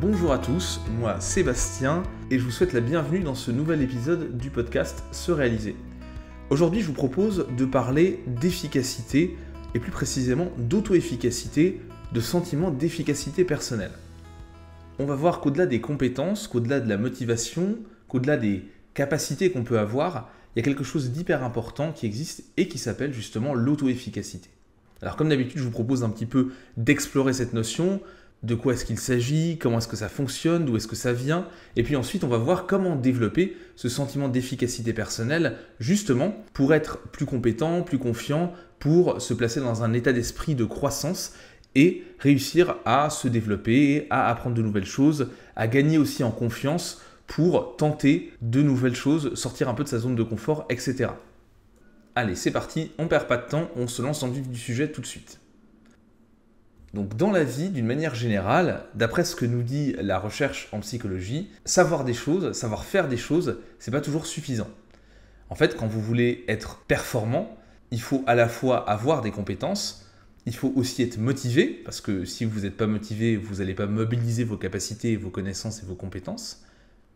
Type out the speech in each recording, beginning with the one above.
Bonjour à tous, moi Sébastien et je vous souhaite la bienvenue dans ce nouvel épisode du podcast Se Réaliser. Aujourd'hui je vous propose de parler d'efficacité et plus précisément d'auto-efficacité, de sentiment d'efficacité personnelle. On va voir qu'au-delà des compétences, qu'au-delà de la motivation, qu'au-delà des capacités qu'on peut avoir, il y a quelque chose d'hyper important qui existe et qui s'appelle justement l'auto-efficacité. Alors comme d'habitude, je vous propose un petit peu d'explorer cette notion, de quoi est-ce qu'il s'agit, comment est-ce que ça fonctionne, d'où est-ce que ça vient, et puis ensuite on va voir comment développer ce sentiment d'efficacité personnelle, justement pour être plus compétent, plus confiant, pour se placer dans un état d'esprit de croissance et réussir à se développer, à apprendre de nouvelles choses, à gagner aussi en confiance pour tenter de nouvelles choses, sortir un peu de sa zone de confort, etc. Allez, c'est parti, on perd pas de temps, on se lance dans le vif du sujet tout de suite. Donc dans la vie, d'une manière générale, d'après ce que nous dit la recherche en psychologie, savoir des choses, savoir faire des choses, c'est pas toujours suffisant. En fait, quand vous voulez être performant, il faut à la fois avoir des compétences, il faut aussi être motivé, parce que si vous n'êtes pas motivé, vous n'allez pas mobiliser vos capacités, vos connaissances et vos compétences.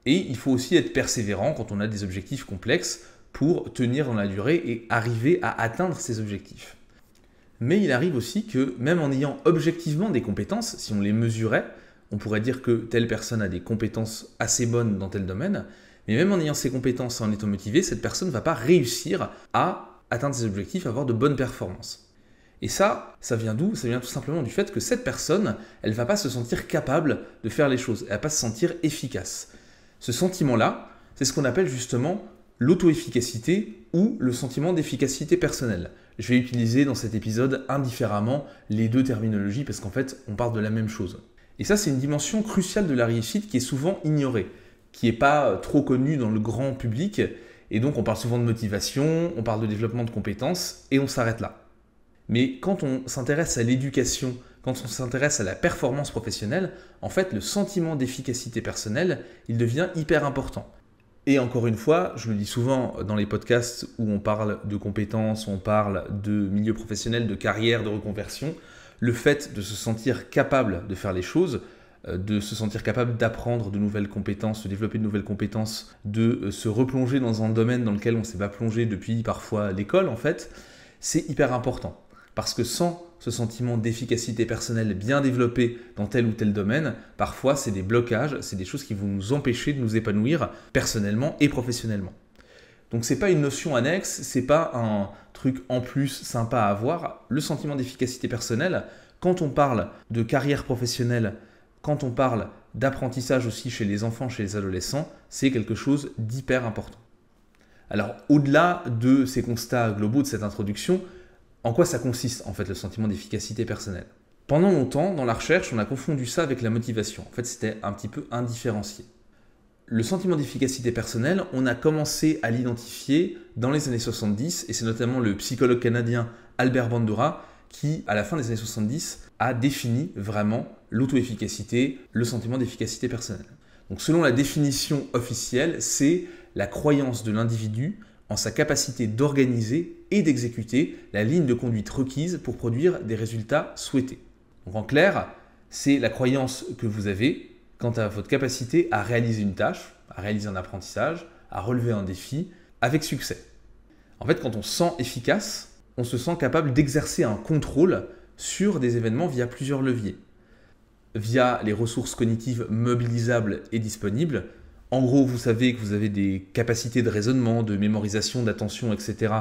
Et il faut aussi être persévérant quand on a des objectifs complexes pour tenir dans la durée et arriver à atteindre ces objectifs. Mais il arrive aussi que même en ayant objectivement des compétences, si on les mesurait, on pourrait dire que telle personne a des compétences assez bonnes dans tel domaine, mais même en ayant ces compétences et en étant motivée, cette personne ne va pas réussir à atteindre ses objectifs, à avoir de bonnes performances. Et ça vient d'où ? Ça vient tout simplement du fait que cette personne, elle ne va pas se sentir capable de faire les choses, elle ne va pas se sentir efficace. Ce sentiment-là, c'est ce qu'on appelle justement l'auto-efficacité ou le sentiment d'efficacité personnelle. Je vais utiliser dans cet épisode indifféremment les deux terminologies parce qu'en fait, on parle de la même chose. Et ça, c'est une dimension cruciale de la réussite qui est souvent ignorée, qui n'est pas trop connue dans le grand public. Et donc, on parle souvent de motivation, on parle de développement de compétences et on s'arrête là. Mais quand on s'intéresse à l'éducation, quand on s'intéresse à la performance professionnelle, en fait, le sentiment d'efficacité personnelle, il devient hyper important. Et encore une fois, je le dis souvent dans les podcasts où on parle de compétences, où on parle de milieu professionnel, de carrière, de reconversion, le fait de se sentir capable de faire les choses, de se sentir capable d'apprendre de nouvelles compétences, de développer de nouvelles compétences, de se replonger dans un domaine dans lequel on ne s'est pas plongé depuis parfois l'école en fait, c'est hyper important. Parce que sans ce sentiment d'efficacité personnelle bien développé dans tel ou tel domaine, parfois c'est des blocages, c'est des choses qui vont nous empêcher de nous épanouir personnellement et professionnellement. Donc c'est pas une notion annexe, c'est pas un truc en plus sympa à avoir. Le sentiment d'efficacité personnelle, quand on parle de carrière professionnelle, quand on parle d'apprentissage aussi chez les enfants, chez les adolescents, c'est quelque chose d'hyper important. Alors au-delà de ces constats globaux, de cette introduction, en quoi ça consiste en fait le sentiment d'efficacité personnelle ? Pendant longtemps, dans la recherche, on a confondu ça avec la motivation. En fait, c'était un petit peu indifférencié. Le sentiment d'efficacité personnelle, on a commencé à l'identifier dans les années 70, et c'est notamment le psychologue canadien Albert Bandura qui, à la fin des années 70, a défini vraiment l'auto-efficacité, le sentiment d'efficacité personnelle. Donc selon la définition officielle, c'est la croyance de l'individu en sa capacité d'organiser et d'exécuter la ligne de conduite requise pour produire des résultats souhaités. Donc en clair, c'est la croyance que vous avez quant à votre capacité à réaliser une tâche, à réaliser un apprentissage, à relever un défi avec succès. En fait, quand on se sent efficace, on se sent capable d'exercer un contrôle sur des événements via plusieurs leviers. Via les ressources cognitives mobilisables et disponibles. En gros, vous savez que vous avez des capacités de raisonnement, de mémorisation, d'attention, etc.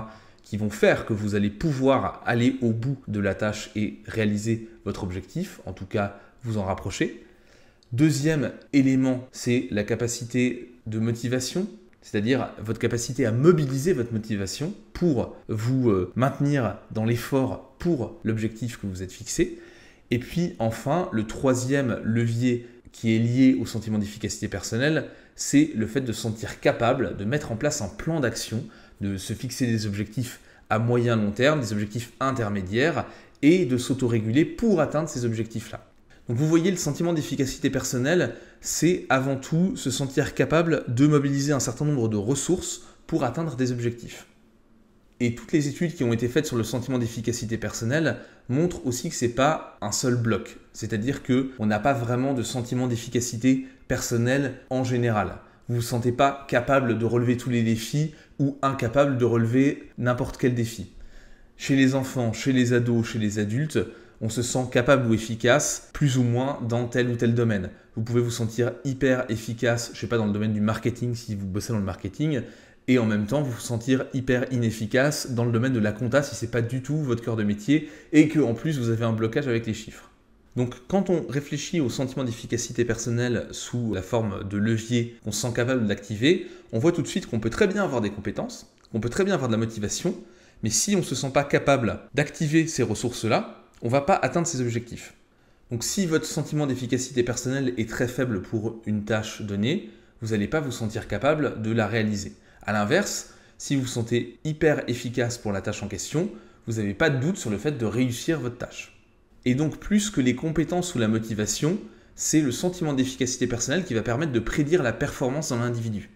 qui vont faire que vous allez pouvoir aller au bout de la tâche et réaliser votre objectif, en tout cas vous en rapprocher. Deuxième élément, c'est la capacité de motivation, c'est-à-dire votre capacité à mobiliser votre motivation pour vous maintenir dans l'effort pour l'objectif que vous êtes fixé. Et puis enfin, le troisième levier qui est lié au sentiment d'efficacité personnelle, c'est le fait de se sentir capable de mettre en place un plan d'action, de se fixer des objectifs à moyen long terme, des objectifs intermédiaires et de s'autoréguler pour atteindre ces objectifs-là. Donc vous voyez, le sentiment d'efficacité personnelle, c'est avant tout se sentir capable de mobiliser un certain nombre de ressources pour atteindre des objectifs. Et toutes les études qui ont été faites sur le sentiment d'efficacité personnelle montrent aussi que ce n'est pas un seul bloc. C'est-à-dire qu'on n'a pas vraiment de sentiment d'efficacité personnelle en général. Vous ne vous sentez pas capable de relever tous les défis ou incapable de relever n'importe quel défi. Chez les enfants, chez les ados, chez les adultes, on se sent capable ou efficace plus ou moins dans tel ou tel domaine. Vous pouvez vous sentir hyper efficace, je sais pas, dans le domaine du marketing si vous bossez dans le marketing, et en même temps vous sentir hyper inefficace dans le domaine de la compta si c'est pas du tout votre cœur de métier et que en plus vous avez un blocage avec les chiffres. Donc quand on réfléchit au sentiment d'efficacité personnelle sous la forme de levier qu'on se sent capable d'activer, on voit tout de suite qu'on peut très bien avoir des compétences, qu'on peut très bien avoir de la motivation, mais si on ne se sent pas capable d'activer ces ressources-là, on ne va pas atteindre ses objectifs. Donc si votre sentiment d'efficacité personnelle est très faible pour une tâche donnée, vous n'allez pas vous sentir capable de la réaliser. A l'inverse, si vous vous sentez hyper efficace pour la tâche en question, vous n'avez pas de doute sur le fait de réussir votre tâche. Et donc plus que les compétences ou la motivation, c'est le sentiment d'efficacité personnelle qui va permettre de prédire la performance dans l'individu.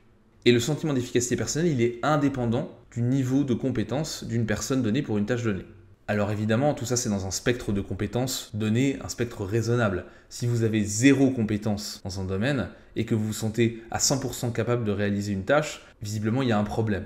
Et le sentiment d'efficacité personnelle, il est indépendant du niveau de compétence d'une personne donnée pour une tâche donnée. Alors évidemment, tout ça c'est dans un spectre de compétences donné, un spectre raisonnable. Si vous avez 0 compétence dans un domaine et que vous vous sentez à 100% capable de réaliser une tâche, visiblement il y a un problème.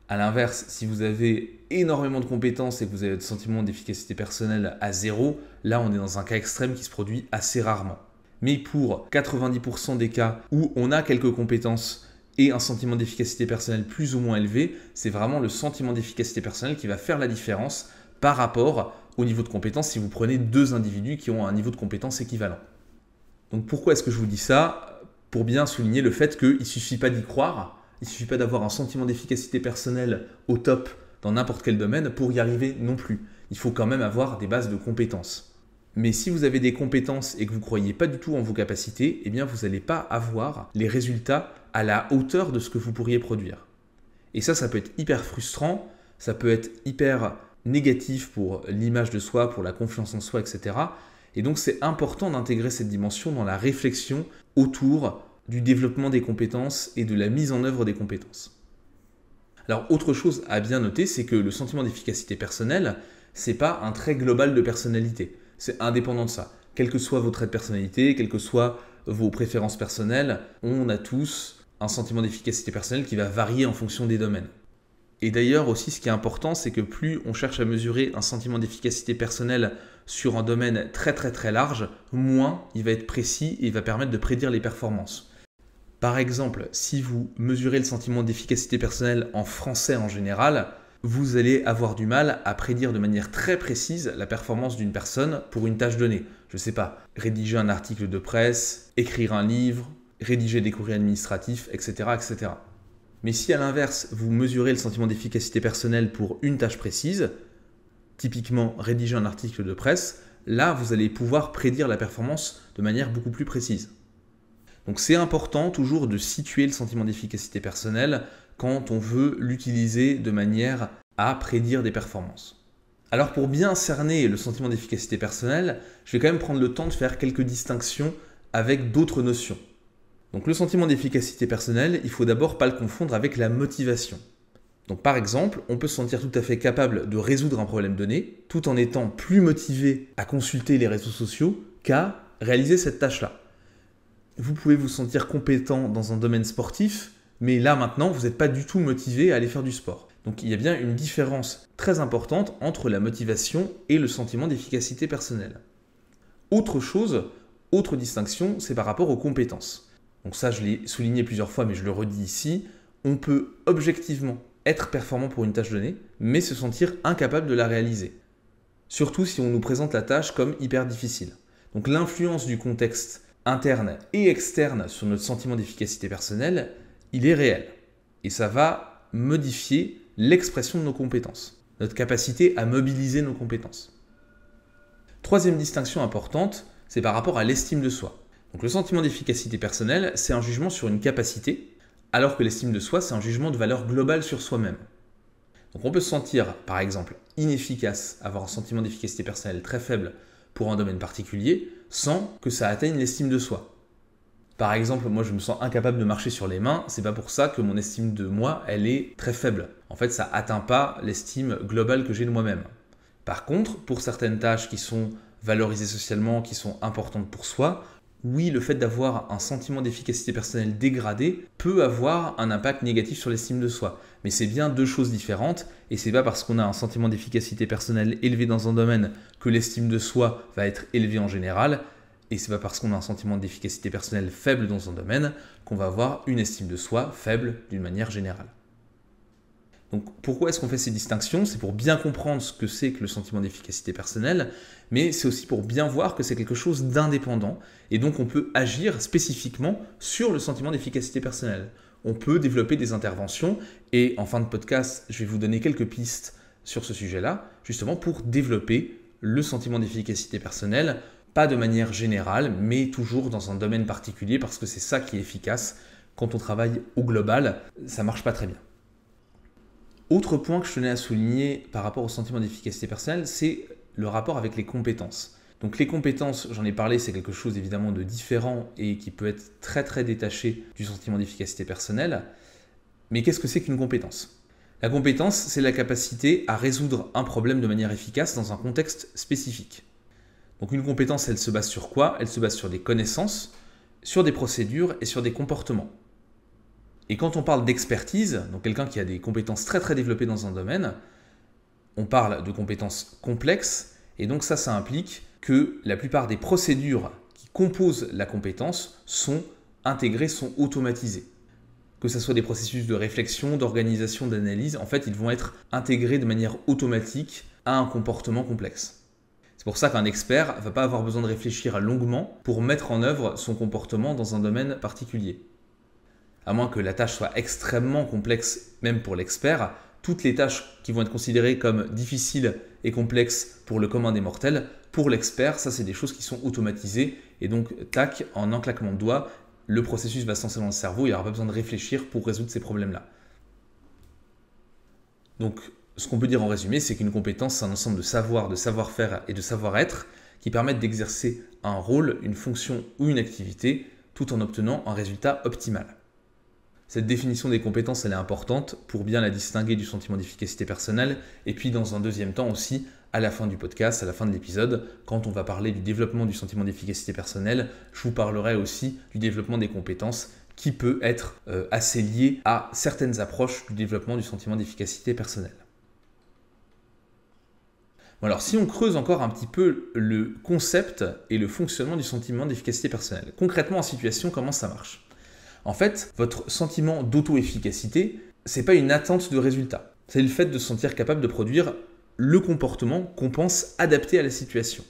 A l'inverse, si vous avez énormément de compétences et que vous avez le sentiment d'efficacité personnelle à 0, là on est dans un cas extrême qui se produit assez rarement. Mais pour 90% des cas où on a quelques compétences et un sentiment d'efficacité personnelle plus ou moins élevé, c'est vraiment le sentiment d'efficacité personnelle qui va faire la différence par rapport au niveau de compétence si vous prenez 2 individus qui ont un niveau de compétence équivalent. Donc pourquoi est-ce que je vous dis ça? Pour bien souligner le fait qu'il ne suffit pas d'y croire, il ne suffit pas d'avoir un sentiment d'efficacité personnelle au top dans n'importe quel domaine pour y arriver non plus. Il faut quand même avoir des bases de compétences. Mais si vous avez des compétences et que vous ne croyez pas du tout en vos capacités, eh bien vous n'allez pas avoir les résultats à la hauteur de ce que vous pourriez produire. Et ça peut être hyper frustrant, ça peut être hyper négatif pour l'image de soi, pour la confiance en soi, etc. Et donc c'est important d'intégrer cette dimension dans la réflexion autour du développement des compétences et de la mise en œuvre des compétences. Alors autre chose à bien noter, c'est que le sentiment d'efficacité personnelle, c'est pas un trait global de personnalité. C'est indépendant de ça. Quel que soit vos traits de personnalité, quelles que soient vos préférences personnelles, on a tous un sentiment d'efficacité personnelle qui va varier en fonction des domaines. Et d'ailleurs aussi ce qui est important, c'est que plus on cherche à mesurer un sentiment d'efficacité personnelle sur un domaine très très très large, moins il va être précis et il va permettre de prédire les performances. Par exemple, si vous mesurez le sentiment d'efficacité personnelle en français en général, vous allez avoir du mal à prédire de manière très précise la performance d'une personne pour une tâche donnée. Je ne sais pas, rédiger un article de presse, écrire un livre, rédiger des courriers administratifs, etc., etc. Mais si à l'inverse, vous mesurez le sentiment d'efficacité personnelle pour une tâche précise, typiquement rédiger un article de presse, là vous allez pouvoir prédire la performance de manière beaucoup plus précise. Donc c'est important toujours de situer le sentiment d'efficacité personnelle quand on veut l'utiliser de manière à prédire des performances. Alors pour bien cerner le sentiment d'efficacité personnelle, je vais quand même prendre le temps de faire quelques distinctions avec d'autres notions. Donc le sentiment d'efficacité personnelle, il ne faut d'abord pas le confondre avec la motivation. Donc par exemple, on peut se sentir tout à fait capable de résoudre un problème donné, tout en étant plus motivé à consulter les réseaux sociaux qu'à réaliser cette tâche-là. Vous pouvez vous sentir compétent dans un domaine sportif, mais là maintenant, vous n'êtes pas du tout motivé à aller faire du sport. Donc il y a bien une différence très importante entre la motivation et le sentiment d'efficacité personnelle. Autre chose, autre distinction, c'est par rapport aux compétences. Donc ça, je l'ai souligné plusieurs fois, mais je le redis ici, on peut objectivement être performant pour une tâche donnée, mais se sentir incapable de la réaliser. Surtout si on nous présente la tâche comme hyper difficile. Donc l'influence du contexte interne et externe sur notre sentiment d'efficacité personnelle, il est réel. Et ça va modifier l'expression de nos compétences, notre capacité à mobiliser nos compétences. Troisième distinction importante, c'est par rapport à l'estime de soi. Donc le sentiment d'efficacité personnelle, c'est un jugement sur une capacité, alors que l'estime de soi, c'est un jugement de valeur globale sur soi-même. Donc on peut se sentir, par exemple, inefficace, avoir un sentiment d'efficacité personnelle très faible pour un domaine particulier, sans que ça atteigne l'estime de soi. Par exemple, moi je me sens incapable de marcher sur les mains, c'est pas pour ça que mon estime de moi, elle est très faible. En fait, ça n'atteint pas l'estime globale que j'ai de moi-même. Par contre, pour certaines tâches qui sont valorisées socialement, qui sont importantes pour soi, oui, le fait d'avoir un sentiment d'efficacité personnelle dégradé peut avoir un impact négatif sur l'estime de soi. Mais c'est bien deux choses différentes, et c'est pas parce qu'on a un sentiment d'efficacité personnelle élevé dans un domaine que l'estime de soi va être élevée en général, et c'est pas parce qu'on a un sentiment d'efficacité personnelle faible dans un domaine qu'on va avoir une estime de soi faible d'une manière générale. Donc pourquoi est-ce qu'on fait ces distinctions? C'est pour bien comprendre ce que c'est que le sentiment d'efficacité personnelle, mais c'est aussi pour bien voir que c'est quelque chose d'indépendant, et donc on peut agir spécifiquement sur le sentiment d'efficacité personnelle. On peut développer des interventions, et en fin de podcast, je vais vous donner quelques pistes sur ce sujet-là, justement pour développer le sentiment d'efficacité personnelle, pas de manière générale, mais toujours dans un domaine particulier, parce que c'est ça qui est efficace. Quand on travaille au global, ça ne marche pas très bien. Autre point que je tenais à souligner par rapport au sentiment d'efficacité personnelle, c'est le rapport avec les compétences. Donc les compétences, j'en ai parlé, c'est quelque chose évidemment de différent et qui peut être très très détaché du sentiment d'efficacité personnelle. Mais qu'est-ce que c'est qu'une compétence? La compétence, c'est la capacité à résoudre un problème de manière efficace dans un contexte spécifique. Donc une compétence, elle se base sur quoi? Elle se base sur des connaissances, sur des procédures et sur des comportements. Et quand on parle d'expertise, donc quelqu'un qui a des compétences très très développées dans un domaine, on parle de compétences complexes, et donc ça implique que la plupart des procédures qui composent la compétence sont intégrées, sont automatisées. Que ce soit des processus de réflexion, d'organisation, d'analyse, en fait, ils vont être intégrés de manière automatique à un comportement complexe. C'est pour ça qu'un expert ne va pas avoir besoin de réfléchir longuement pour mettre en œuvre son comportement dans un domaine particulier. À moins que la tâche soit extrêmement complexe, même pour l'expert, toutes les tâches qui vont être considérées comme difficiles et complexes pour le commun des mortels, pour l'expert, ça c'est des choses qui sont automatisées, et donc tac, en un claquement de doigts, le processus va se lancer dans le cerveau, il n'aura pas besoin de réfléchir pour résoudre ces problèmes-là. Donc ce qu'on peut dire en résumé, c'est qu'une compétence, c'est un ensemble de savoir, de savoir-faire et de savoir-être qui permettent d'exercer un rôle, une fonction ou une activité, tout en obtenant un résultat optimal. Cette définition des compétences, elle est importante pour bien la distinguer du sentiment d'efficacité personnelle. Et puis dans un deuxième temps aussi, à la fin du podcast, à la fin de l'épisode, quand on va parler du développement du sentiment d'efficacité personnelle, je vous parlerai aussi du développement des compétences qui peut être assez lié à certaines approches du développement du sentiment d'efficacité personnelle. Bon alors si on creuse encore un petit peu le concept et le fonctionnement du sentiment d'efficacité personnelle, concrètement en situation, comment ça marche? En fait, votre sentiment d'auto-efficacité, ce n'est pas une attente de résultat. C'est le fait de se sentir capable de produire le comportement qu'on pense adapté à la situation.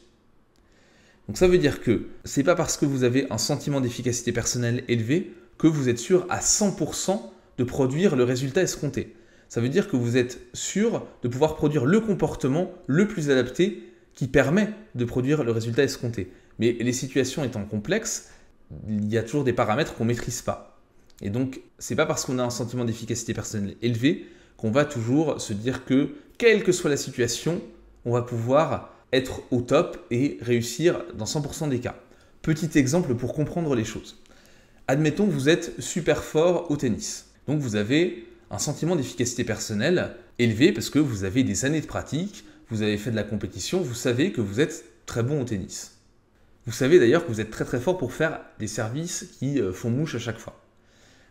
Donc ça veut dire que ce n'est pas parce que vous avez un sentiment d'efficacité personnelle élevé que vous êtes sûr à 100% de produire le résultat escompté. Ça veut dire que vous êtes sûr de pouvoir produire le comportement le plus adapté qui permet de produire le résultat escompté. Mais les situations étant complexes, il y a toujours des paramètres qu'on ne maîtrise pas. Et donc, ce n'est pas parce qu'on a un sentiment d'efficacité personnelle élevé qu'on va toujours se dire que, quelle que soit la situation, on va pouvoir être au top et réussir dans 100% des cas. Petit exemple pour comprendre les choses. Admettons que vous êtes super fort au tennis. Donc, vous avez un sentiment d'efficacité personnelle élevé parce que vous avez des années de pratique, vous avez fait de la compétition, vous savez que vous êtes très bon au tennis. Vous savez d'ailleurs que vous êtes très très fort pour faire des services qui font mouche à chaque fois.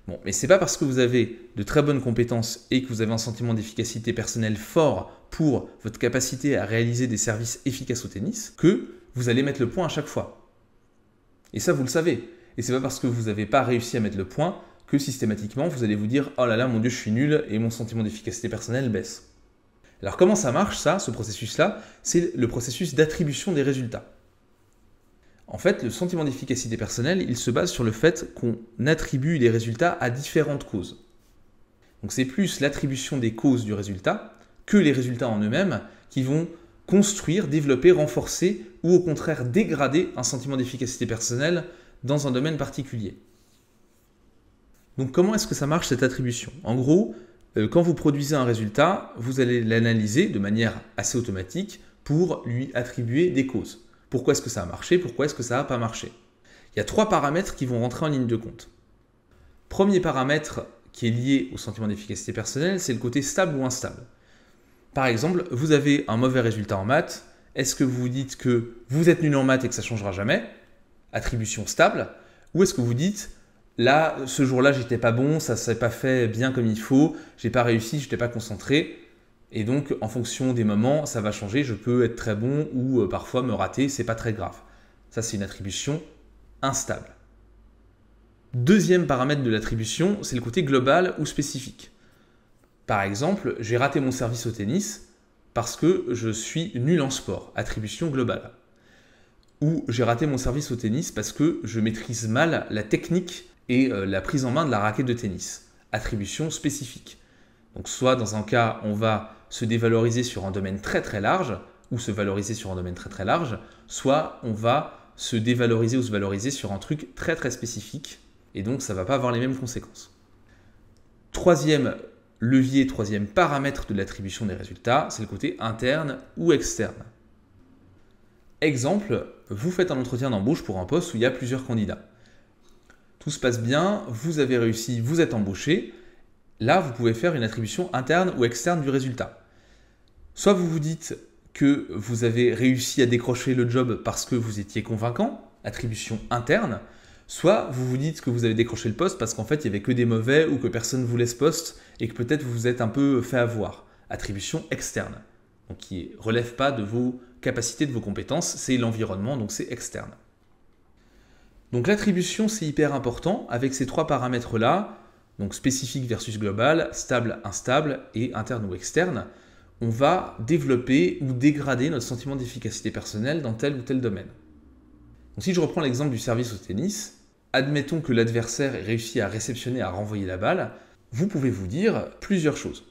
Bon, mais ce n'est pas parce que vous avez de très bonnes compétences et que vous avez un sentiment d'efficacité personnelle fort pour votre capacité à réaliser des services efficaces au tennis que vous allez mettre le point à chaque fois. Et ça, vous le savez. Et ce n'est pas parce que vous n'avez pas réussi à mettre le point que systématiquement vous allez vous dire « Oh là là, mon Dieu, je suis nul et mon sentiment d'efficacité personnelle baisse ». Alors comment ça marche ça, ce processus-là? C'est le processus d'attribution des résultats. En fait, le sentiment d'efficacité personnelle, il se base sur le fait qu'on attribue les résultats à différentes causes. Donc c'est plus l'attribution des causes du résultat que les résultats en eux-mêmes qui vont construire, développer, renforcer ou au contraire dégrader un sentiment d'efficacité personnelle dans un domaine particulier. Donc comment est-ce que ça marche cette attribution? En gros, quand vous produisez un résultat, vous allez l'analyser de manière assez automatique pour lui attribuer des causes. Pourquoi est-ce que ça a marché? Pourquoi est-ce que ça n'a pas marché? Il y a 3 paramètres qui vont rentrer en ligne de compte. Premier paramètre qui est lié au sentiment d'efficacité personnelle, c'est le côté stable ou instable. Par exemple, vous avez un mauvais résultat en maths. Est-ce que vous vous dites que vous êtes nul en maths et que ça ne changera jamais? Attribution stable. Ou est-ce que vous dites, là, ce jour-là, j'étais pas bon, ça ne s'est pas fait bien comme il faut, j'ai pas réussi, je n'étais pas concentré. Et donc, en fonction des moments, ça va changer. Je peux être très bon ou parfois me rater, c'est pas très grave. Ça, c'est une attribution instable. Deuxième paramètre de l'attribution, c'est le côté global ou spécifique. Par exemple, j'ai raté mon service au tennis parce que je suis nul en sport, attribution globale. Ou j'ai raté mon service au tennis parce que je maîtrise mal la technique et la prise en main de la raquette de tennis, attribution spécifique. Donc soit dans un cas, on va se dévaloriser sur un domaine très très large, ou se valoriser sur un domaine très très large, soit on va se dévaloriser ou se valoriser sur un truc très très spécifique, et donc ça ne va pas avoir les mêmes conséquences. Troisième levier, troisième paramètre de l'attribution des résultats, c'est le côté interne ou externe. Exemple, vous faites un entretien d'embauche pour un poste où il y a plusieurs candidats. Tout se passe bien, vous avez réussi, vous êtes embauché. Là, vous pouvez faire une attribution interne ou externe du résultat. Soit vous vous dites que vous avez réussi à décrocher le job parce que vous étiez convaincant, attribution interne, soit vous vous dites que vous avez décroché le poste parce qu'en fait, il n'y avait que des mauvais ou que personne ne voulait ce poste et que peut-être vous vous êtes un peu fait avoir, attribution externe, donc qui ne relève pas de vos capacités, de vos compétences, c'est l'environnement, donc c'est externe. Donc l'attribution, c'est hyper important avec ces trois paramètres-là, donc spécifique versus global, stable, instable et interne ou externe, on va développer ou dégrader notre sentiment d'efficacité personnelle dans tel ou tel domaine. Donc si je reprends l'exemple du service au tennis, admettons que l'adversaire ait réussi à réceptionner, à renvoyer la balle, vous pouvez vous dire plusieurs choses.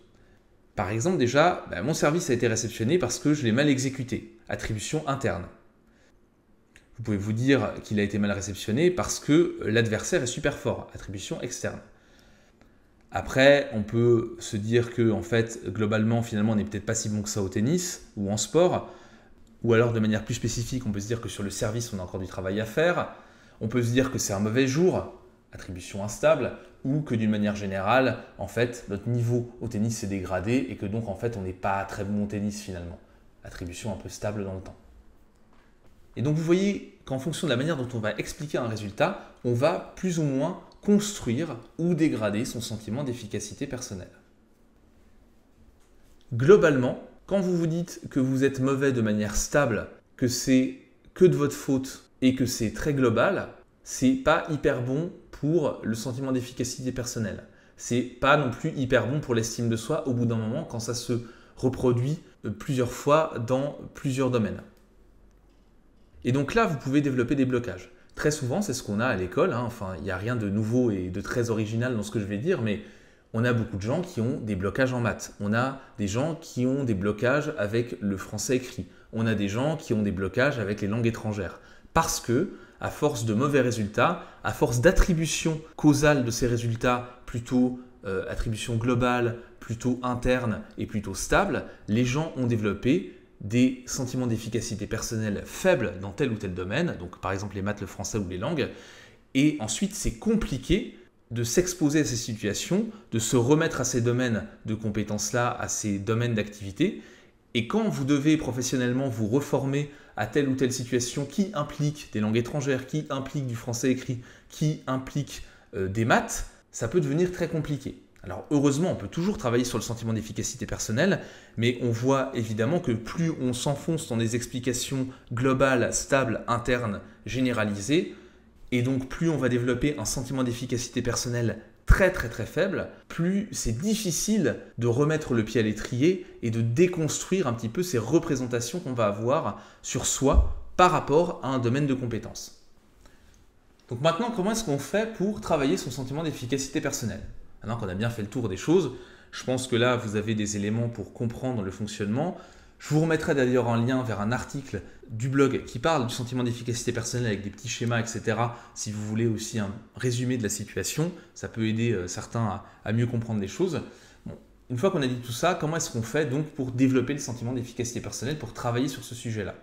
Par exemple déjà, mon service a été réceptionné parce que je l'ai mal exécuté, attribution interne. Vous pouvez vous dire qu'il a été mal réceptionné parce que l'adversaire est super fort, attribution externe. Après, on peut se dire que, en fait, globalement, finalement, on n'est peut-être pas si bon que ça au tennis ou en sport. Ou alors, de manière plus spécifique, on peut se dire que sur le service, on a encore du travail à faire. On peut se dire que c'est un mauvais jour, attribution instable, ou que d'une manière générale, en fait, notre niveau au tennis s'est dégradé et que donc, en fait, on n'est pas très bon au tennis finalement. Attribution un peu stable dans le temps. Et donc, vous voyez qu'en fonction de la manière dont on va expliquer un résultat, on va plus ou moins construire ou dégrader son sentiment d'efficacité personnelle. Globalement, quand vous vous dites que vous êtes mauvais de manière stable, que c'est que de votre faute et que c'est très global, c'est pas hyper bon pour le sentiment d'efficacité personnelle. C'est pas non plus hyper bon pour l'estime de soi au bout d'un moment quand ça se reproduit plusieurs fois dans plusieurs domaines. Et donc là, vous pouvez développer des blocages. Très souvent, c'est ce qu'on a à l'école. Enfin, il n'y a rien de nouveau et de très original dans ce que je vais dire, mais on a beaucoup de gens qui ont des blocages en maths. On a des gens qui ont des blocages avec le français écrit. On a des gens qui ont des blocages avec les langues étrangères. Parce que, à force de mauvais résultats, à force d'attribution causale de ces résultats, plutôt attribution globale, plutôt interne et plutôt stable, les gens ont développé des sentiments d'efficacité personnelle faibles dans tel ou tel domaine, donc par exemple les maths, le français ou les langues, et ensuite c'est compliqué de s'exposer à ces situations, de se remettre à ces domaines de compétences-là, à ces domaines d'activité, et quand vous devez professionnellement vous reformer à telle ou telle situation qui implique des langues étrangères, qui implique du français écrit, qui implique des maths, ça peut devenir très compliqué. Alors heureusement, on peut toujours travailler sur le sentiment d'efficacité personnelle, mais on voit évidemment que plus on s'enfonce dans des explications globales, stables, internes, généralisées, et donc plus on va développer un sentiment d'efficacité personnelle très très très faible, plus c'est difficile de remettre le pied à l'étrier et de déconstruire un petit peu ces représentations qu'on va avoir sur soi par rapport à un domaine de compétences. Donc maintenant, comment est-ce qu'on fait pour travailler son sentiment d'efficacité personnelle ? Maintenant qu'on a bien fait le tour des choses, je pense que là, vous avez des éléments pour comprendre le fonctionnement. Je vous remettrai d'ailleurs un lien vers un article du blog qui parle du sentiment d'efficacité personnelle avec des petits schémas, etc. Si vous voulez aussi un résumé de la situation, ça peut aider certains à mieux comprendre les choses. Bon, une fois qu'on a dit tout ça, comment est-ce qu'on fait donc pour développer le sentiment d'efficacité personnelle, pour travailler sur ce sujet-là ?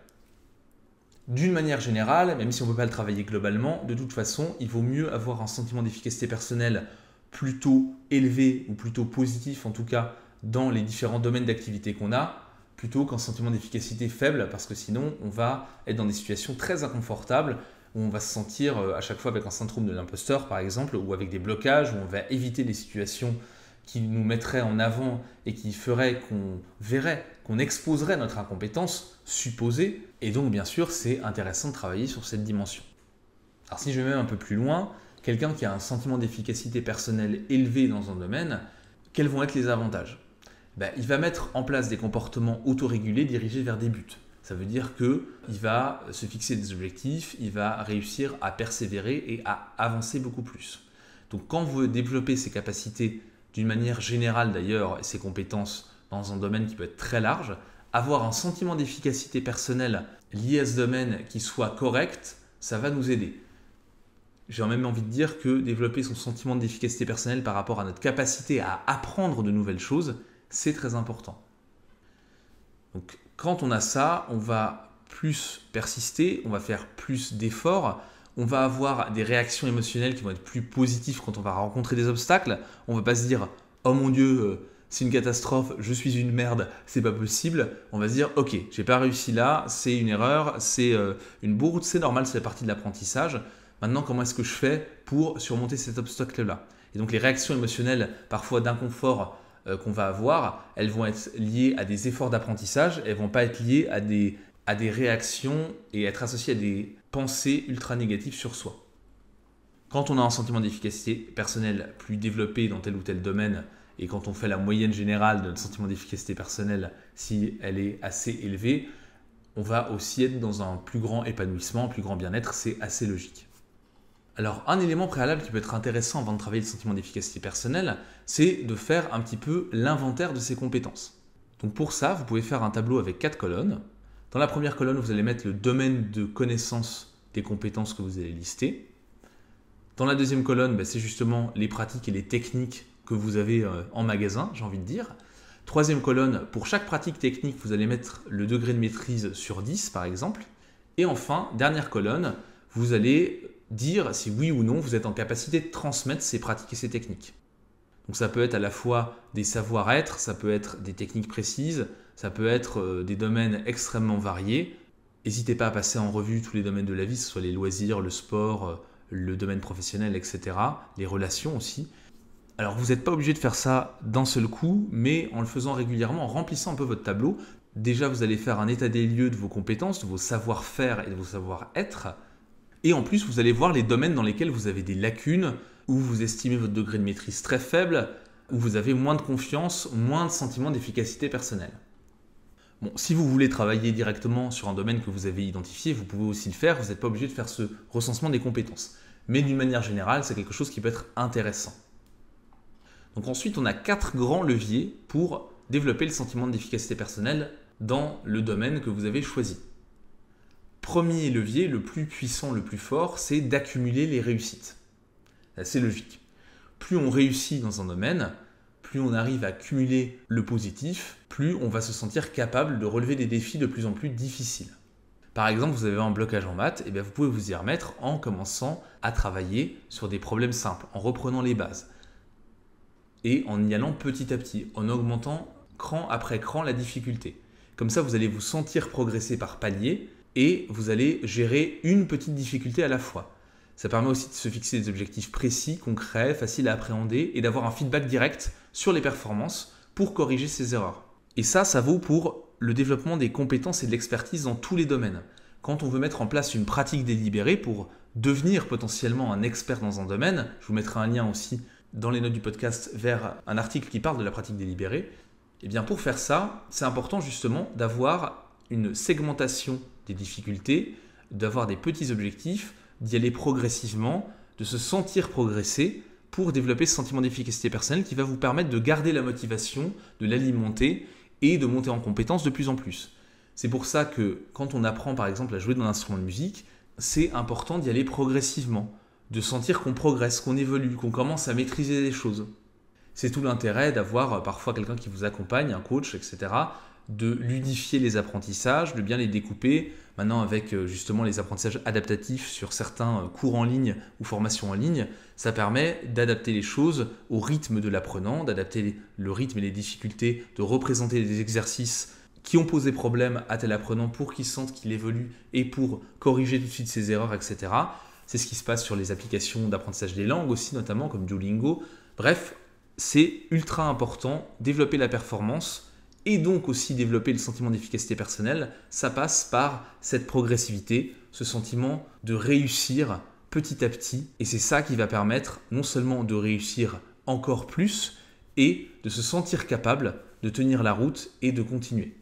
D'une manière générale, même si on ne peut pas le travailler globalement, de toute façon, il vaut mieux avoir un sentiment d'efficacité personnelle plutôt élevé ou plutôt positif en tout cas dans les différents domaines d'activité qu'on a, plutôt qu'un sentiment d'efficacité faible, parce que sinon on va être dans des situations très inconfortables où on va se sentir à chaque fois avec un syndrome de l'imposteur par exemple, ou avec des blocages, où on va éviter des situations qui nous mettraient en avant et qui feraient qu'on verrait, qu'on exposerait notre incompétence supposée. Et donc bien sûr c'est intéressant de travailler sur cette dimension. Alors si je vais même un peu plus loin, quelqu'un qui a un sentiment d'efficacité personnelle élevé dans un domaine, quels vont être les avantages ? Il va mettre en place des comportements autorégulés dirigés vers des buts. Ça veut dire qu'il va se fixer des objectifs, il va réussir à persévérer et à avancer beaucoup plus. Donc quand vous développez ces capacités d'une manière générale d'ailleurs, et ses compétences dans un domaine qui peut être très large, avoir un sentiment d'efficacité personnelle lié à ce domaine qui soit correct, ça va nous aider. J'ai même envie de dire que développer son sentiment d'efficacité personnelle par rapport à notre capacité à apprendre de nouvelles choses, c'est très important. Donc quand on a ça, on va plus persister, on va faire plus d'efforts, on va avoir des réactions émotionnelles qui vont être plus positives quand on va rencontrer des obstacles. On ne va pas se dire « Oh mon Dieu, c'est une catastrophe, je suis une merde, c'est pas possible ». On va se dire « Ok, j'ai pas réussi là, c'est une erreur, c'est une bourde, c'est normal, c'est la partie de l'apprentissage. Maintenant, comment est-ce que je fais pour surmonter cet obstacle-là » Et donc les réactions émotionnelles, parfois d'inconfort qu'on va avoir, elles vont être liées à des efforts d'apprentissage, elles ne vont pas être liées à des réactions et être associées à des pensées ultra négatives sur soi. Quand on a un sentiment d'efficacité personnelle plus développé dans tel ou tel domaine, et quand on fait la moyenne générale de notre sentiment d'efficacité personnelle, si elle est assez élevée, on va aussi être dans un plus grand épanouissement, un plus grand bien-être, c'est assez logique. Alors, un élément préalable qui peut être intéressant avant de travailler le sentiment d'efficacité personnelle, c'est de faire un petit peu l'inventaire de ses compétences. Donc pour ça, vous pouvez faire un tableau avec 4 colonnes. Dans la première colonne, vous allez mettre le domaine de connaissance des compétences que vous allez lister. Dans la deuxième colonne, c'est justement les pratiques et les techniques que vous avez en magasin, j'ai envie de dire. Troisième colonne, pour chaque pratique technique, vous allez mettre le degré de maîtrise sur 10 par exemple. Et enfin, dernière colonne, vous allez dire si oui ou non vous êtes en capacité de transmettre ces pratiques et ces techniques. Donc ça peut être à la fois des savoir-être, ça peut être des techniques précises, ça peut être des domaines extrêmement variés. N'hésitez pas à passer en revue tous les domaines de la vie, que ce soit les loisirs, le sport, le domaine professionnel, etc. Les relations aussi. Alors vous n'êtes pas obligé de faire ça d'un seul coup, mais en le faisant régulièrement, en remplissant un peu votre tableau, déjà vous allez faire un état des lieux de vos compétences, de vos savoir-faire et de vos savoir-être. Et en plus, vous allez voir les domaines dans lesquels vous avez des lacunes, où vous estimez votre degré de maîtrise très faible, où vous avez moins de confiance, moins de sentiment d'efficacité personnelle. Bon, si vous voulez travailler directement sur un domaine que vous avez identifié, vous pouvez aussi le faire, vous n'êtes pas obligé de faire ce recensement des compétences. Mais d'une manière générale, c'est quelque chose qui peut être intéressant. Donc ensuite, on a 4 grands leviers pour développer le sentiment d'efficacité personnelle dans le domaine que vous avez choisi. Premier levier, le plus puissant, le plus fort, c'est d'accumuler les réussites. C'est logique. Plus on réussit dans un domaine, plus on arrive à cumuler le positif, plus on va se sentir capable de relever des défis de plus en plus difficiles. Par exemple, vous avez un blocage en maths, et bien vous pouvez vous y remettre en commençant à travailler sur des problèmes simples, en reprenant les bases. Et en y allant petit à petit, en augmentant cran après cran la difficulté. Comme ça, vous allez vous sentir progresser par palier, et vous allez gérer une petite difficulté à la fois. Ça permet aussi de se fixer des objectifs précis, concrets, faciles à appréhender et d'avoir un feedback direct sur les performances pour corriger ces erreurs. Et ça vaut pour le développement des compétences et de l'expertise dans tous les domaines. Quand on veut mettre en place une pratique délibérée pour devenir potentiellement un expert dans un domaine, je vous mettrai un lien aussi dans les notes du podcast vers un article qui parle de la pratique délibérée, et bien pour faire ça, c'est important justement d'avoir une segmentation des difficultés, d'avoir des petits objectifs, d'y aller progressivement, de se sentir progresser pour développer ce sentiment d'efficacité personnelle qui va vous permettre de garder la motivation, de l'alimenter et de monter en compétence de plus en plus. C'est pour ça que quand on apprend par exemple à jouer d'un instrument de musique, c'est important d'y aller progressivement, de sentir qu'on progresse, qu'on évolue, qu'on commence à maîtriser des choses. C'est tout l'intérêt d'avoir parfois quelqu'un qui vous accompagne, un coach, etc., de ludifier les apprentissages, de bien les découper. Maintenant, avec justement les apprentissages adaptatifs sur certains cours en ligne ou formations en ligne, ça permet d'adapter les choses au rythme de l'apprenant, d'adapter le rythme et les difficultés, de représenter des exercices qui ont posé problème à tel apprenant pour qu'il sente qu'il évolue et pour corriger tout de suite ses erreurs, etc. C'est ce qui se passe sur les applications d'apprentissage des langues aussi, notamment comme Duolingo. Bref, c'est ultra important, développer la performance et donc aussi développer le sentiment d'efficacité personnelle. Ça passe par cette progressivité, ce sentiment de réussir petit à petit. Et c'est ça qui va permettre non seulement de réussir encore plus et de se sentir capable de tenir la route et de continuer.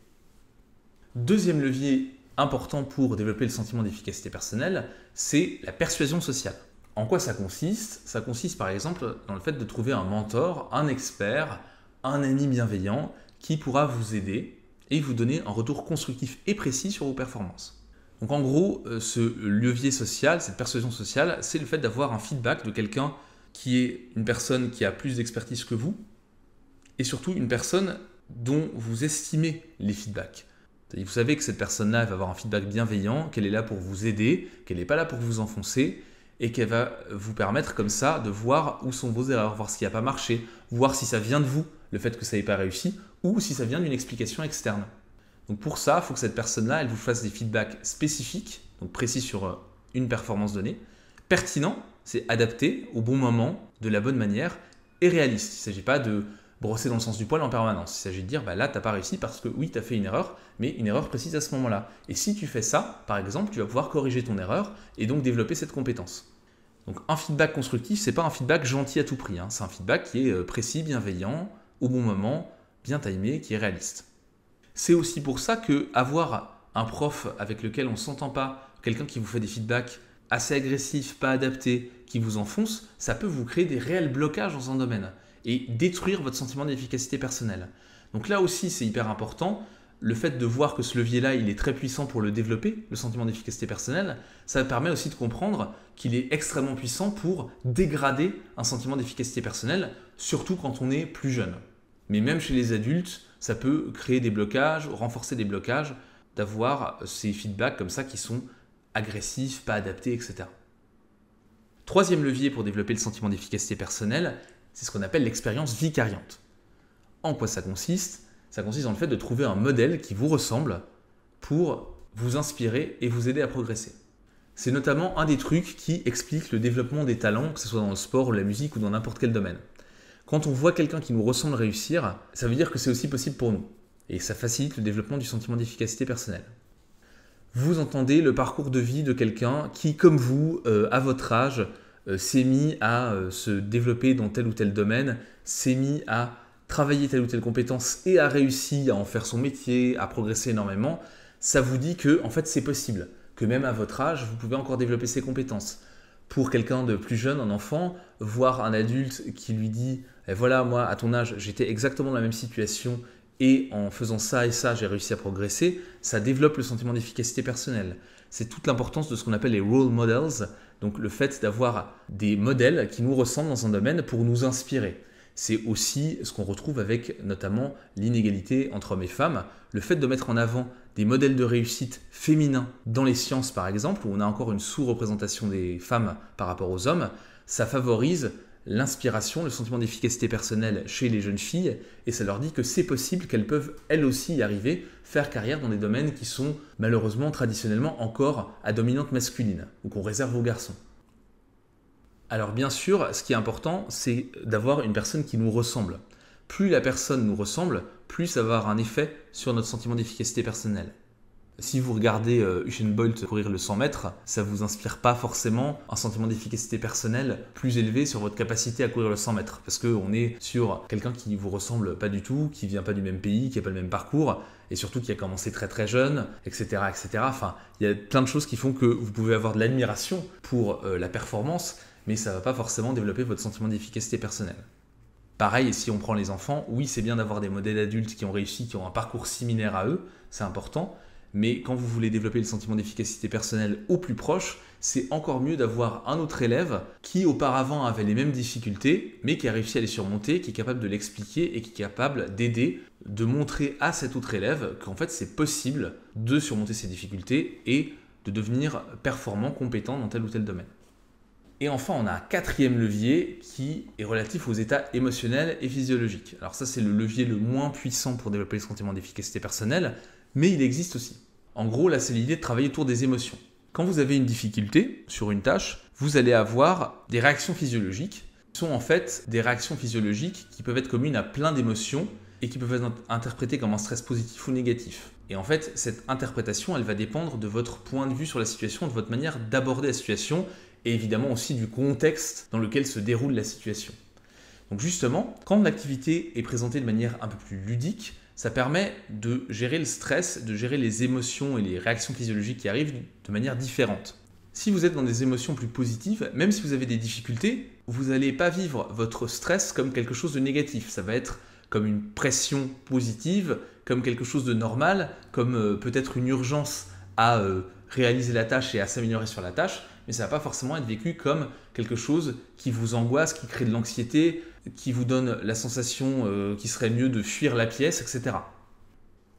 Deuxième levier important pour développer le sentiment d'efficacité personnelle, c'est la persuasion sociale. En quoi ça consiste ? Ça consiste par exemple dans le fait de trouver un mentor, un expert, un ami bienveillant qui pourra vous aider et vous donner un retour constructif et précis sur vos performances. Donc en gros, ce levier social, cette persuasion sociale, c'est le fait d'avoir un feedback de quelqu'un qui est une personne qui a plus d'expertise que vous et surtout une personne dont vous estimez les feedbacks. Vous savez que cette personne-là va avoir un feedback bienveillant, qu'elle est là pour vous aider, qu'elle n'est pas là pour vous enfoncer et qu'elle va vous permettre comme ça de voir où sont vos erreurs, voir ce qui n'a pas marché, voir si ça vient de vous, le fait que ça n'ait pas réussi, ou si ça vient d'une explication externe. Donc pour ça, il faut que cette personne-là, elle vous fasse des feedbacks spécifiques, donc précis sur une performance donnée, pertinent, c'est adapté au bon moment, de la bonne manière, et réaliste. Il ne s'agit pas de brosser dans le sens du poil en permanence. Il s'agit de dire, là, tu n'as pas réussi parce que oui, tu as fait une erreur, mais une erreur précise à ce moment-là. Et si tu fais ça, par exemple, tu vas pouvoir corriger ton erreur et donc développer cette compétence. Donc un feedback constructif, ce n'est pas un feedback gentil à tout prix. C'est un feedback qui est précis, bienveillant, au bon moment, bien timé, qui est réaliste. C'est aussi pour ça qu'avoir un prof avec lequel on ne s'entend pas, quelqu'un qui vous fait des feedbacks assez agressifs, pas adaptés, qui vous enfonce, ça peut vous créer des réels blocages dans un domaine et détruire votre sentiment d'efficacité personnelle. Donc là aussi, c'est hyper important. Le fait de voir que ce levier-là, il est très puissant pour le développer, le sentiment d'efficacité personnelle, ça permet aussi de comprendre qu'il est extrêmement puissant pour dégrader un sentiment d'efficacité personnelle, surtout quand on est plus jeune. Mais même chez les adultes, ça peut créer des blocages, renforcer des blocages, d'avoir ces feedbacks comme ça qui sont agressifs, pas adaptés, etc. Troisième levier pour développer le sentiment d'efficacité personnelle, c'est ce qu'on appelle l'expérience vicariante. En quoi ça consiste ? Ça consiste dans le fait de trouver un modèle qui vous ressemble pour vous inspirer et vous aider à progresser. C'est notamment un des trucs qui explique le développement des talents, que ce soit dans le sport ou la musique ou dans n'importe quel domaine. Quand on voit quelqu'un qui nous ressemble réussir, ça veut dire que c'est aussi possible pour nous. Et ça facilite le développement du sentiment d'efficacité personnelle. Vous entendez le parcours de vie de quelqu'un qui, comme vous, à votre âge, s'est mis à se développer dans tel ou tel domaine, s'est mis à travailler telle ou telle compétence et a réussi à en faire son métier, à progresser énormément, ça vous dit que en fait, c'est possible, que même à votre âge, vous pouvez encore développer ces compétences. Pour quelqu'un de plus jeune, un enfant, voir un adulte qui lui dit « voilà, moi, à ton âge, j'étais exactement dans la même situation et en faisant ça et ça, j'ai réussi à progresser », ça développe le sentiment d'efficacité personnelle. C'est toute l'importance de ce qu'on appelle les role models, donc le fait d'avoir des modèles qui nous ressemblent dans un domaine pour nous inspirer. C'est aussi ce qu'on retrouve avec notamment l'inégalité entre hommes et femmes. Le fait de mettre en avant des modèles de réussite féminins dans les sciences par exemple, où on a encore une sous-représentation des femmes par rapport aux hommes, ça favorise l'inspiration, le sentiment d'efficacité personnelle chez les jeunes filles et ça leur dit que c'est possible qu'elles peuvent elles aussi y arriver, faire carrière dans des domaines qui sont malheureusement traditionnellement encore à dominante masculine ou qu'on réserve aux garçons. Alors bien sûr, ce qui est important, c'est d'avoir une personne qui nous ressemble. Plus la personne nous ressemble, plus ça va avoir un effet sur notre sentiment d'efficacité personnelle. Si vous regardez Usain Bolt courir le 100 mètres, ça ne vous inspire pas forcément un sentiment d'efficacité personnelle plus élevé sur votre capacité à courir le 100 mètres. Parce qu'on est sur quelqu'un qui ne vous ressemble pas du tout, qui ne vient pas du même pays, qui n'a pas le même parcours, et surtout qui a commencé très très jeune, etc., etc. Enfin, il y a plein de choses qui font que vous pouvez avoir de l'admiration pour la performance, mais ça ne va pas forcément développer votre sentiment d'efficacité personnelle. Pareil, si on prend les enfants, oui, c'est bien d'avoir des modèles adultes qui ont réussi, qui ont un parcours similaire à eux, c'est important, Mais quand vous voulez développer le sentiment d'efficacité personnelle au plus proche, c'est encore mieux d'avoir un autre élève qui auparavant avait les mêmes difficultés, mais qui a réussi à les surmonter, qui est capable de l'expliquer et qui est capable d'aider, de montrer à cet autre élève qu'en fait c'est possible de surmonter ces difficultés et de devenir performant, compétent dans tel ou tel domaine. Et enfin, on a un quatrième levier qui est relatif aux états émotionnels et physiologiques. Alors ça, c'est le levier le moins puissant pour développer le sentiment d'efficacité personnelle, mais il existe aussi. En gros, là, c'est l'idée de travailler autour des émotions. Quand vous avez une difficulté sur une tâche, vous allez avoir des réactions physiologiques qui sont en fait des réactions physiologiques qui peuvent être communes à plein d'émotions et qui peuvent être interprétées comme un stress positif ou négatif. Et en fait, cette interprétation, elle va dépendre de votre point de vue sur la situation, de votre manière d'aborder la situation et évidemment aussi du contexte dans lequel se déroule la situation. Donc justement, quand l'activité est présentée de manière un peu plus ludique, ça permet de gérer le stress, de gérer les émotions et les réactions physiologiques qui arrivent de manière différente. Si vous êtes dans des émotions plus positives, même si vous avez des difficultés, vous n'allez pas vivre votre stress comme quelque chose de négatif. Ça va être comme une pression positive, comme quelque chose de normal, comme peut-être une urgence à réaliser la tâche et à s'améliorer sur la tâche, mais ça ne va pas forcément être vécu comme quelque chose qui vous angoisse, qui crée de l'anxiété, qui vous donne la sensation qu'il serait mieux de fuir la pièce, etc.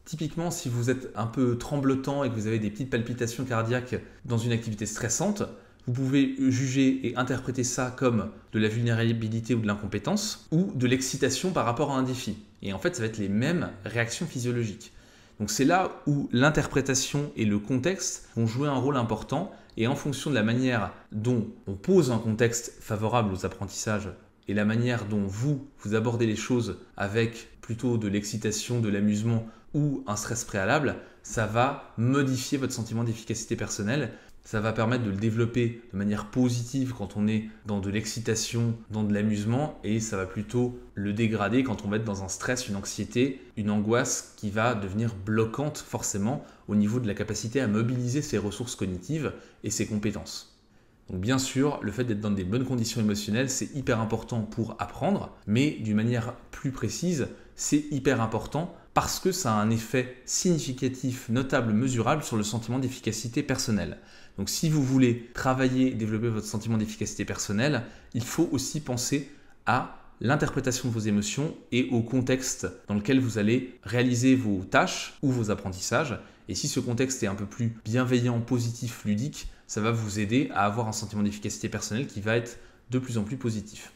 Typiquement, si vous êtes un peu tremblotant et que vous avez des petites palpitations cardiaques dans une activité stressante, vous pouvez juger et interpréter ça comme de la vulnérabilité ou de l'incompétence ou de l'excitation par rapport à un défi. Et en fait, ça va être les mêmes réactions physiologiques. Donc c'est là où l'interprétation et le contexte vont jouer un rôle important et en fonction de la manière dont on pose un contexte favorable aux apprentissages et la manière dont vous abordez les choses avec plutôt de l'excitation, de l'amusement ou un stress préalable, ça va modifier votre sentiment d'efficacité personnelle. Ça va permettre de le développer de manière positive quand on est dans de l'excitation, dans de l'amusement, et ça va plutôt le dégrader quand on va être dans un stress, une anxiété, une angoisse qui va devenir bloquante forcément au niveau de la capacité à mobiliser ses ressources cognitives et ses compétences. Donc bien sûr, le fait d'être dans des bonnes conditions émotionnelles, c'est hyper important pour apprendre, mais d'une manière plus précise, c'est hyper important parce que ça a un effet significatif, notable, mesurable sur le sentiment d'efficacité personnelle. Donc si vous voulez travailler et développer votre sentiment d'efficacité personnelle, il faut aussi penser à l'interprétation de vos émotions et au contexte dans lequel vous allez réaliser vos tâches ou vos apprentissages. Et si ce contexte est un peu plus bienveillant, positif, ludique, ça va vous aider à avoir un sentiment d'efficacité personnelle qui va être de plus en plus positif.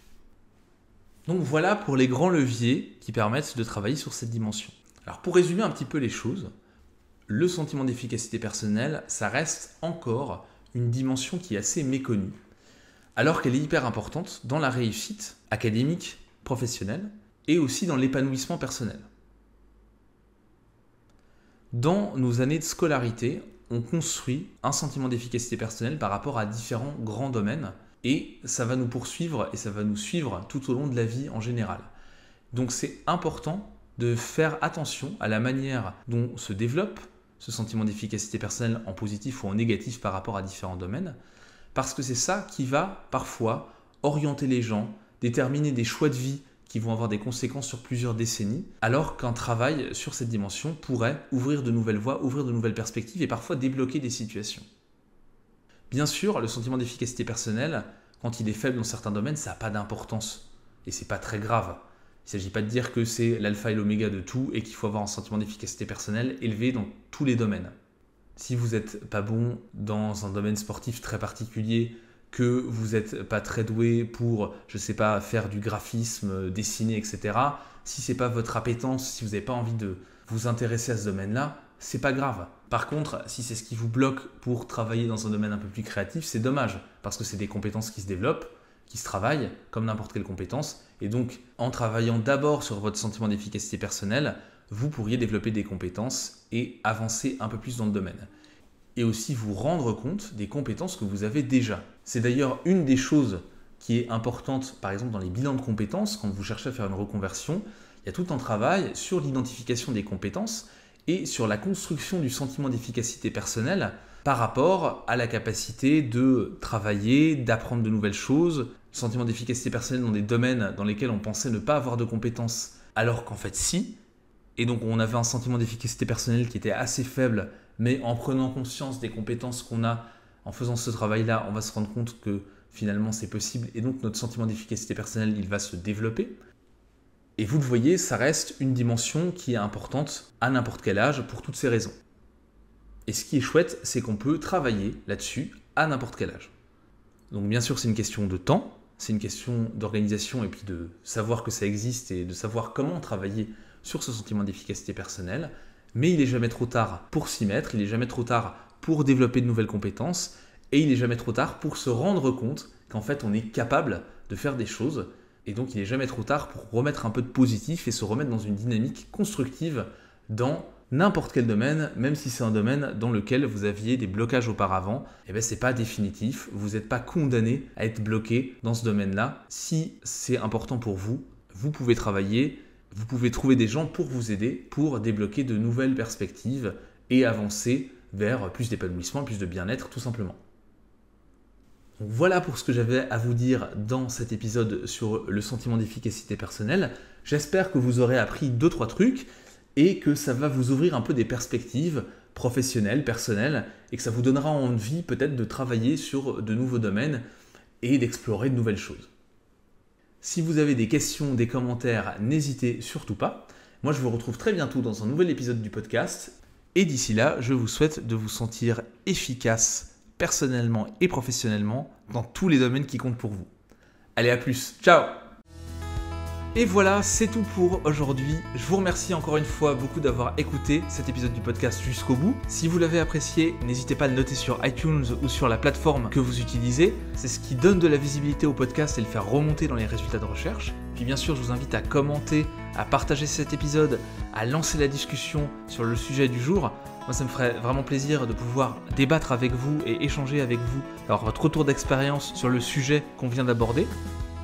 Donc voilà pour les grands leviers qui permettent de travailler sur cette dimension. Alors pour résumer un petit peu les choses, le sentiment d'efficacité personnelle, ça reste encore une dimension qui est assez méconnue, alors qu'elle est hyper importante dans la réussite académique, professionnelle, et aussi dans l'épanouissement personnel. Dans nos années de scolarité, on construit un sentiment d'efficacité personnelle par rapport à différents grands domaines, et ça va nous poursuivre et ça va nous suivre tout au long de la vie en général. Donc c'est important de faire attention à la manière dont se développe ce sentiment d'efficacité personnelle en positif ou en négatif par rapport à différents domaines, parce que c'est ça qui va parfois orienter les gens, déterminer des choix de vie qui vont avoir des conséquences sur plusieurs décennies, alors qu'un travail sur cette dimension pourrait ouvrir de nouvelles voies, ouvrir de nouvelles perspectives et parfois débloquer des situations. Bien sûr, le sentiment d'efficacité personnelle, quand il est faible dans certains domaines, ça n'a pas d'importance et c'est pas très grave. Il ne s'agit pas de dire que c'est l'alpha et l'oméga de tout et qu'il faut avoir un sentiment d'efficacité personnelle élevé dans tous les domaines. Si vous n'êtes pas bon dans un domaine sportif très particulier, que vous n'êtes pas très doué pour, je ne sais pas, faire du graphisme, dessiner, etc., si ce n'est pas votre appétence, si vous n'avez pas envie de vous intéresser à ce domaine-là, c'est pas grave. Par contre, si c'est ce qui vous bloque pour travailler dans un domaine un peu plus créatif, c'est dommage, parce que c'est des compétences qui se développent, qui se travaillent comme n'importe quelle compétence. Et donc, en travaillant d'abord sur votre sentiment d'efficacité personnelle, vous pourriez développer des compétences et avancer un peu plus dans le domaine. Et aussi vous rendre compte des compétences que vous avez déjà. C'est d'ailleurs une des choses qui est importante, par exemple dans les bilans de compétences, quand vous cherchez à faire une reconversion, il y a tout un travail sur l'identification des compétences et sur la construction du sentiment d'efficacité personnelle par rapport à la capacité de travailler, d'apprendre de nouvelles choses, sentiment d'efficacité personnelle dans des domaines dans lesquels on pensait ne pas avoir de compétences, alors qu'en fait si. Et donc on avait un sentiment d'efficacité personnelle qui était assez faible mais en prenant conscience des compétences qu'on a, en faisant ce travail-là, on va se rendre compte que finalement c'est possible et donc notre sentiment d'efficacité personnelle, il va se développer. Et vous le voyez, ça reste une dimension qui est importante à n'importe quel âge pour toutes ces raisons. Et ce qui est chouette, c'est qu'on peut travailler là-dessus à n'importe quel âge. Donc bien sûr, c'est une question de temps, c'est une question d'organisation et puis de savoir que ça existe et de savoir comment travailler sur ce sentiment d'efficacité personnelle. Mais il n'est jamais trop tard pour s'y mettre, il n'est jamais trop tard pour développer de nouvelles compétences et il n'est jamais trop tard pour se rendre compte qu'en fait on est capable de faire des choses et donc il n'est jamais trop tard pour remettre un peu de positif et se remettre dans une dynamique constructive dans n'importe quel domaine, même si c'est un domaine dans lequel vous aviez des blocages auparavant, c'est pas définitif, vous n'êtes pas condamné à être bloqué dans ce domaine-là. Si c'est important pour vous, vous pouvez travailler, vous pouvez trouver des gens pour vous aider, pour débloquer de nouvelles perspectives et avancer vers plus d'épanouissement, plus de bien-être tout simplement. Donc voilà pour ce que j'avais à vous dire dans cet épisode sur le sentiment d'efficacité personnelle. J'espère que vous aurez appris 2-3 trucs et que ça va vous ouvrir un peu des perspectives professionnelles, personnelles, et que ça vous donnera envie peut-être de travailler sur de nouveaux domaines et d'explorer de nouvelles choses. Si vous avez des questions, des commentaires, n'hésitez surtout pas. Moi, je vous retrouve très bientôt dans un nouvel épisode du podcast. Et d'ici là, je vous souhaite de vous sentir efficace personnellement et professionnellement dans tous les domaines qui comptent pour vous. Allez, à plus. Ciao! Et voilà, c'est tout pour aujourd'hui. Je vous remercie encore une fois beaucoup d'avoir écouté cet épisode du podcast jusqu'au bout. Si vous l'avez apprécié, n'hésitez pas à le noter sur iTunes ou sur la plateforme que vous utilisez. C'est ce qui donne de la visibilité au podcast et le faire remonter dans les résultats de recherche. Puis bien sûr, je vous invite à commenter, à partager cet épisode, à lancer la discussion sur le sujet du jour. Moi, ça me ferait vraiment plaisir de pouvoir débattre avec vous et échanger avec vous, alors votre retour d'expérience sur le sujet qu'on vient d'aborder.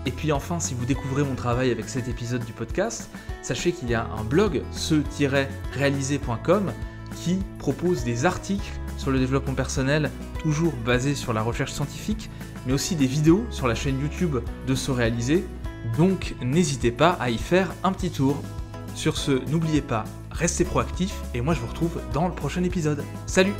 Et puis enfin, si vous découvrez mon travail avec cet épisode du podcast, sachez qu'il y a un blog, ce-réaliser.com, qui propose des articles sur le développement personnel, toujours basés sur la recherche scientifique, mais aussi des vidéos sur la chaîne YouTube de Se Réaliser. Donc n'hésitez pas à y faire un petit tour. Sur ce, n'oubliez pas, restez proactifs et moi je vous retrouve dans le prochain épisode. Salut!